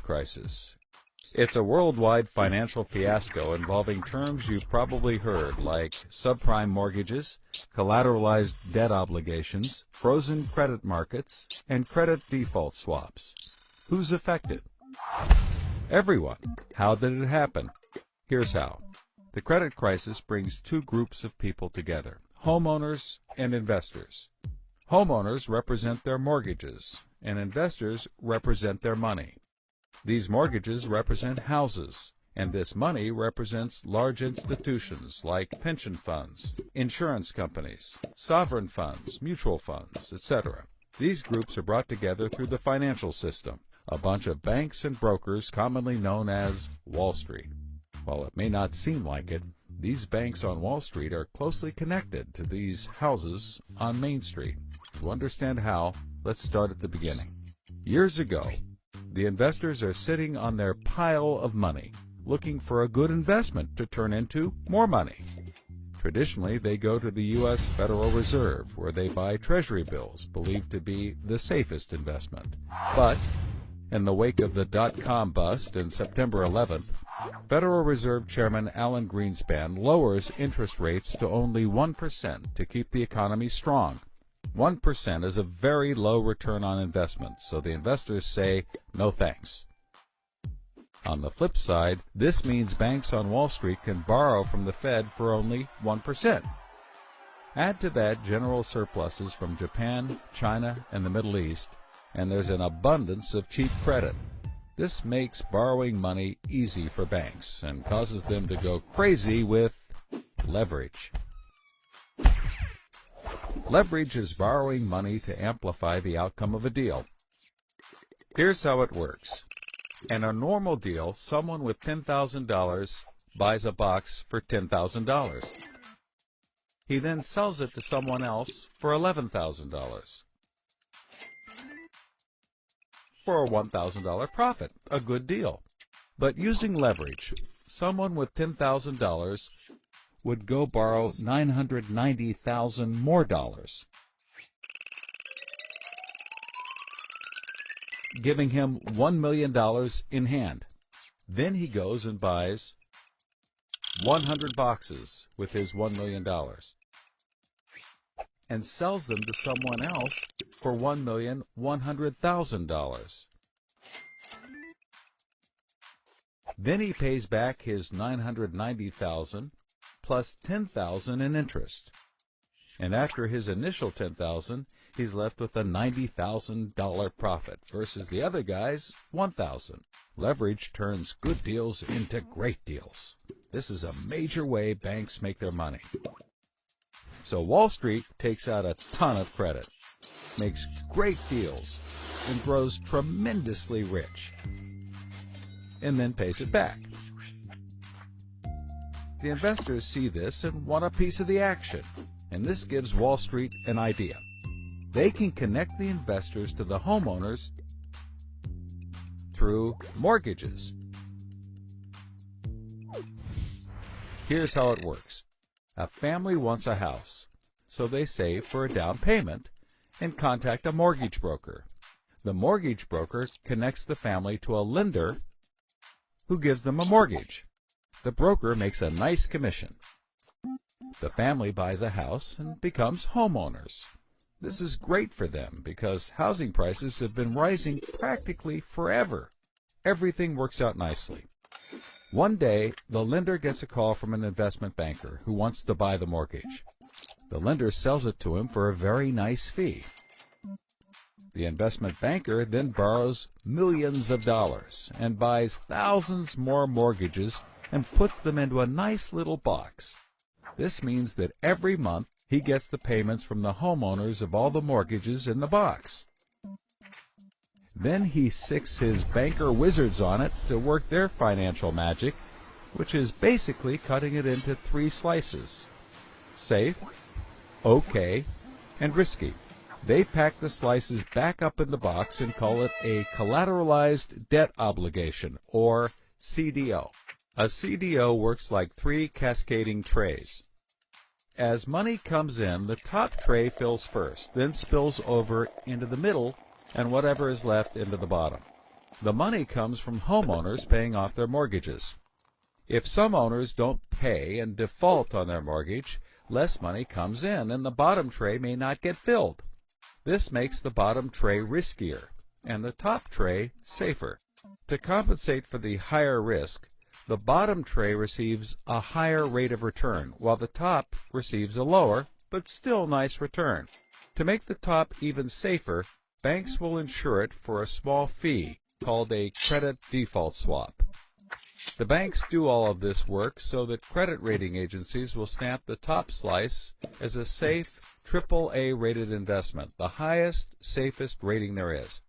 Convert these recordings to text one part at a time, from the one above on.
crisis. It's a worldwide financial fiasco involving terms you've probably heard, like subprime mortgages, collateralized debt obligations, frozen credit markets, and credit default swaps. Who's affected? Everyone. How did it happen? Here's how. The credit crisis brings two groups of people together, homeowners and investors. Homeowners represent their mortgages, and investors represent their money. These mortgages represent houses, and this money represents large institutions like pension funds, insurance companies, sovereign funds, mutual funds, etc. These groups are brought together through the financial system, a bunch of banks and brokers commonly known as Wall Street. While it may not seem like it, these banks on Wall Street are closely connected to these houses on Main Street. To understand how, let's start at the beginning. Years ago, the investors are sitting on their pile of money, looking for a good investment to turn into more money. Traditionally, they go to the U.S. Federal Reserve, where they buy Treasury bills, believed to be the safest investment. But in the wake of the dot-com bust in September 11th, Federal Reserve Chairman Alan Greenspan lowers interest rates to only 1% to keep the economy strong. 1% is a very low return on investment, so the investors say, no thanks. On the flip side, this means banks on Wall Street can borrow from the Fed for only 1%. Add to that general surpluses from Japan, China, and the Middle East, and there's an abundance of cheap credit. This makes borrowing money easy for banks and causes them to go crazy with leverage. Leverage is borrowing money to amplify the outcome of a deal. Here's how it works. In a normal deal, someone with $10,000 buys a box for $10,000. He then sells it to someone else for $11,000. For a $1,000 profit, a good deal. But using leverage, someone with $10,000 would go borrow $990,000 more dollars, giving him $1 million in hand. Then he goes and buys 100 boxes with his $1 million and sells them to someone else for $1,100,000. Then he pays back his $990,000 plus $10,000 in interest. And after his initial $10,000, he's left with a $90,000 profit versus the other guy's $1,000. Leverage turns good deals into great deals. This is a major way banks make their money. So Wall Street takes out a ton of credit, makes great deals, and grows tremendously rich, and then pays it back. The investors see this and want a piece of the action, and this gives Wall Street an idea. They can connect the investors to the homeowners through mortgages. Here's how it works. A family wants a house, so they save for a down payment and contact a mortgage broker. The mortgage broker connects the family to a lender who gives them a mortgage. The broker makes a nice commission. The family buys a house and becomes homeowners. This is great for them because housing prices have been rising practically forever. Everything works out nicely. One day, the lender gets a call from an investment banker who wants to buy the mortgage. The lender sells it to him for a very nice fee. The investment banker then borrows millions of dollars and buys thousands more mortgages and puts them into a nice little box. This means that every month he gets the payments from the homeowners of all the mortgages in the box. Then he sicks his banker wizards on it to work their financial magic, which is basically cutting it into 3 slices: safe, okay, and risky. They pack the slices back up in the box and call it a collateralized debt obligation, or CDO. A CDO works like 3 cascading trays. As money comes in, the top tray fills first, then spills over into the middle, and whatever is left into the bottom. The money comes from homeowners paying off their mortgages. If some owners don't pay and default on their mortgage, less money comes in and the bottom tray may not get filled. This makes the bottom tray riskier and the top tray safer. To compensate for the higher risk, the bottom tray receives a higher rate of return, while the top receives a lower, but still nice return. To make the top even safer, banks will insure it for a small fee, called a credit default swap. The banks do all of this work so that credit rating agencies will stamp the top slice as a safe, AAA rated investment, the highest, safest rating there is.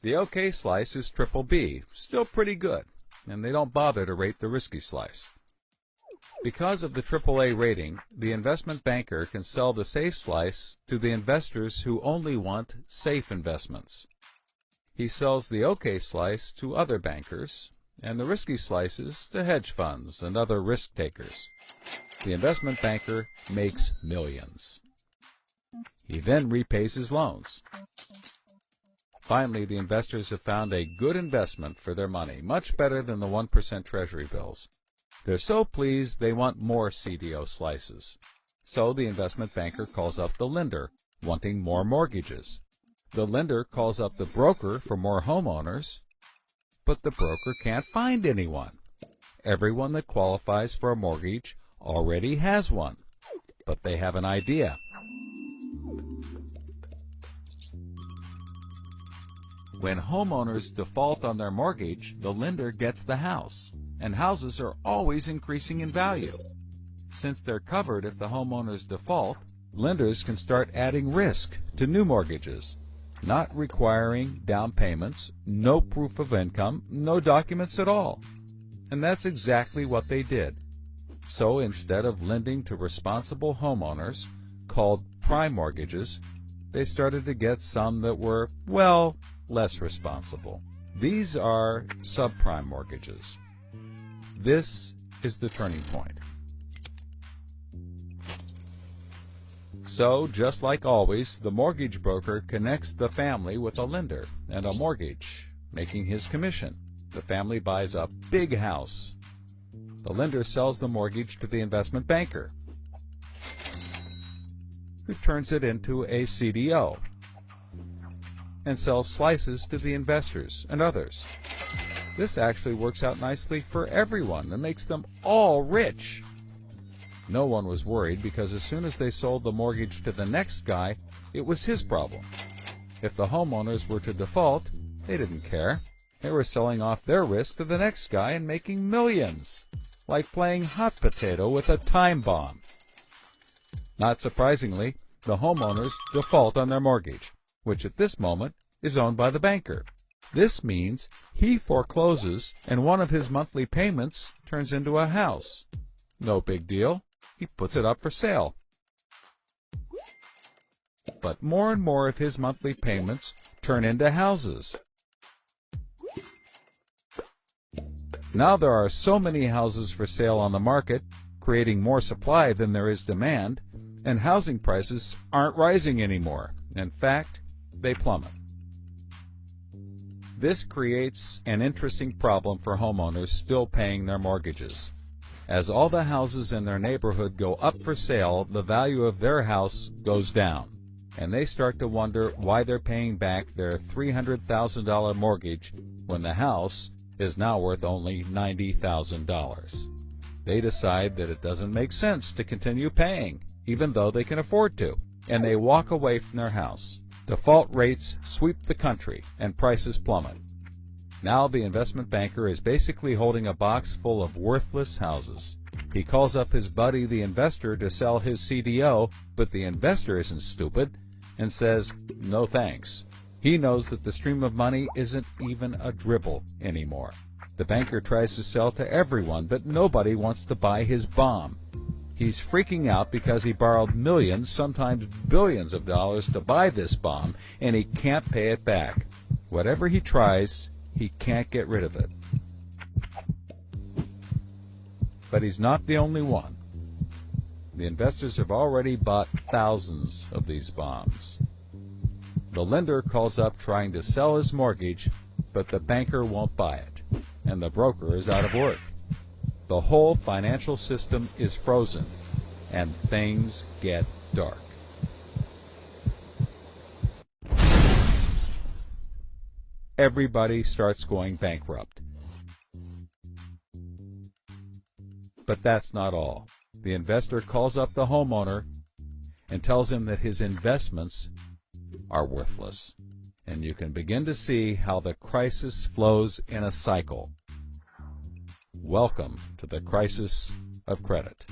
The OK slice is BBB, still pretty good, and they don't bother to rate the risky slice. Because of the AAA rating, the investment banker can sell the safe slice to the investors who only want safe investments. He sells the OK slice to other bankers, and the risky slices to hedge funds and other risk takers. The investment banker makes millions. He then repays his loans. Finally, the investors have found a good investment for their money, much better than the 1% Treasury bills. They're so pleased they want more CDO slices. So the investment banker calls up the lender, wanting more mortgages. The lender calls up the broker for more homeowners, but the broker can't find anyone. Everyone that qualifies for a mortgage already has one, but they have an idea. When homeowners default on their mortgage, the lender gets the house, and houses are always increasing in value. Since they're covered if the homeowners default, lenders can start adding risk to new mortgages, not requiring down payments, no proof of income, no documents at all. And that's exactly what they did. So instead of lending to responsible homeowners, called prime mortgages, they started to get some that were, well, less responsible. These are subprime mortgages. This is the turning point. So, just like always, the mortgage broker connects the family with a lender and a mortgage, making his commission. The family buys a big house. The lender sells the mortgage to the investment banker, who turns it into a CDO and sells slices to the investors and others. This actually works out nicely for everyone and makes them all rich. No one was worried because as soon as they sold the mortgage to the next guy, it was his problem. If the homeowners were to default, they didn't care. They were selling off their risk to the next guy and making millions, like playing hot potato with a time bomb. Not surprisingly, the homeowners default on their mortgage, which at this moment is owned by the banker. This means he forecloses and one of his monthly payments turns into a house. No big deal. He puts it up for sale. But more and more of his monthly payments turn into houses. Now there are so many houses for sale on the market, creating more supply than there is demand, and housing prices aren't rising anymore. In fact, they plummet. This creates an interesting problem for homeowners still paying their mortgages. As all the houses in their neighborhood go up for sale, the value of their house goes down, and they start to wonder why they're paying back their $300,000 mortgage when the house is now worth only $90,000. They decide that it doesn't make sense to continue paying, even though they can afford to, and they walk away from their house. Default rates sweep the country, and prices plummet. Now the investment banker is basically holding a box full of worthless houses. He calls up his buddy the investor to sell his CDO, but the investor isn't stupid and says, no thanks. He knows that the stream of money isn't even a dribble anymore. The banker tries to sell to everyone, but nobody wants to buy his bomb. He's freaking out because he borrowed millions, sometimes billions of dollars to buy this bomb, and he can't pay it back. Whatever he tries, he can't get rid of it. But he's not the only one. The investors have already bought thousands of these bombs. The lender calls up trying to sell his mortgage, but the banker won't buy it, and the broker is out of work. The whole financial system is frozen, and things get dark. Everybody starts going bankrupt. But that's not all. The investor calls up the homeowner and tells him that his investments are worthless. And you can begin to see how the crisis flows in a cycle. Welcome to the crisis of credit.